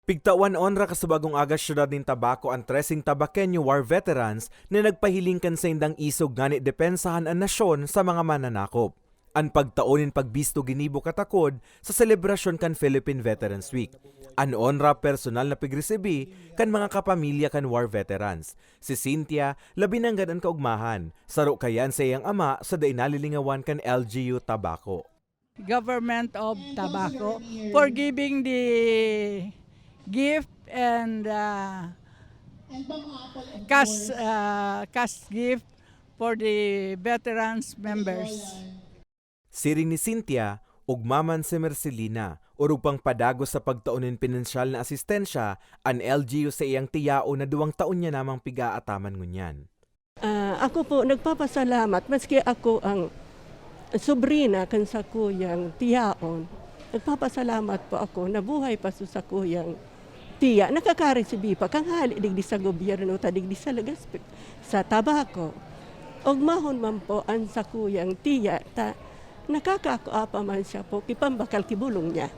Pigtawan onra kasubagong aga syudad nin Tabaco ang tracing Tabaqueño war veterans na nagpahiling kan sa indang isog nga ni depensahan ang nasyon sa mga mananakop. Ang pagtaonin pagbisto ginibo katakod sa selebrasyon kan Philippine Veterans Week. An onra personal na pigresibi kan mga kapamilya kan war veterans. Si Cynthia, labi nang ganan kaugmahan, saro kayan sa iyang ama sa dainalilingawan kan LGU Tabaco. Government of Tabaco for giving the gift and cash gift for the veterans members. Siring ni Cynthia, ugmaman si Mercelina, urupang padagos sa pagtaunin pinansyal na asistensya, ang LGU sa iyang tiyao na 2 taon niya namang pigaataman ngunyan. Ako po nagpapasalamat maski ako ang sobrina kan sa kuyang tiyaon. Nagpapasalamat po ako na buhay pa sa kuyang tiya. Nakaka-resibi pa kang hali digdi sa gobyerno ta digdi sa Legazpi sa Tabaco. Ugmahon man po ang sa kuyang tiya ta nakakakuapa man siya po kipambakal kibulong niya.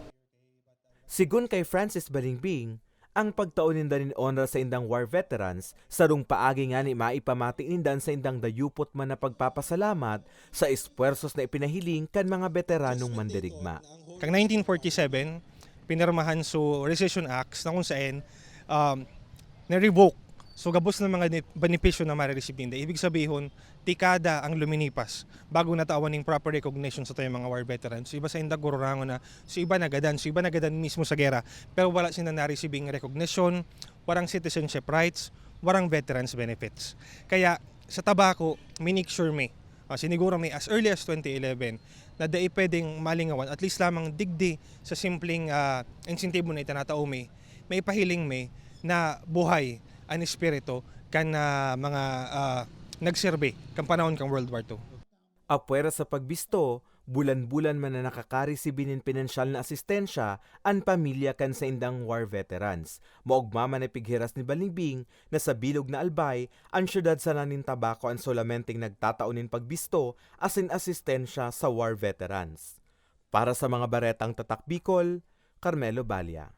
Sigun kay Francis Balingbing, ang pagtaunin danin honor sa indang war veterans, sarong paagi nga ni maipamati indan sa indang dayupot man na pagpapasalamat sa espuersos na ipinahiling kan mga veteranong mandirigma. Kang 1947, pinirmahan so Rescission Acts na kung saan na-revoke. So gabos ng mga benepisyo na marireceive nila. Ibig sabihin, tikada ang luminipas bago natawan ng proper recognition sa tayong mga war veterans. So iba sa indag gururango na, so iba nagadan mismo sa gera, pero wala sila na-receiving recognition, warang citizenship rights, warang veterans benefits. Kaya sa Tabaco, make sure siniguro may as early as 2011 na dai pwedeng malingawan, at least lamang digdi sa simpleng insentibo na itanatao may pahiling na buhay ang espiritu kan mga nagserbe kan panahon kang World War II. Apwera sa pagbisto, bulan-bulan man na nakakaresibinin pinansyal na asistensya ang pamilya kan sa indang war veterans. Maugmaman na pighiras ni Balingbing na sa bilog na albay, ang syudad sa nanin Tabaco ang solamenting nagtataunin pagbisto asin asistensya sa war veterans. Para sa mga baretang Tatak Bicol, Carmelo Balia.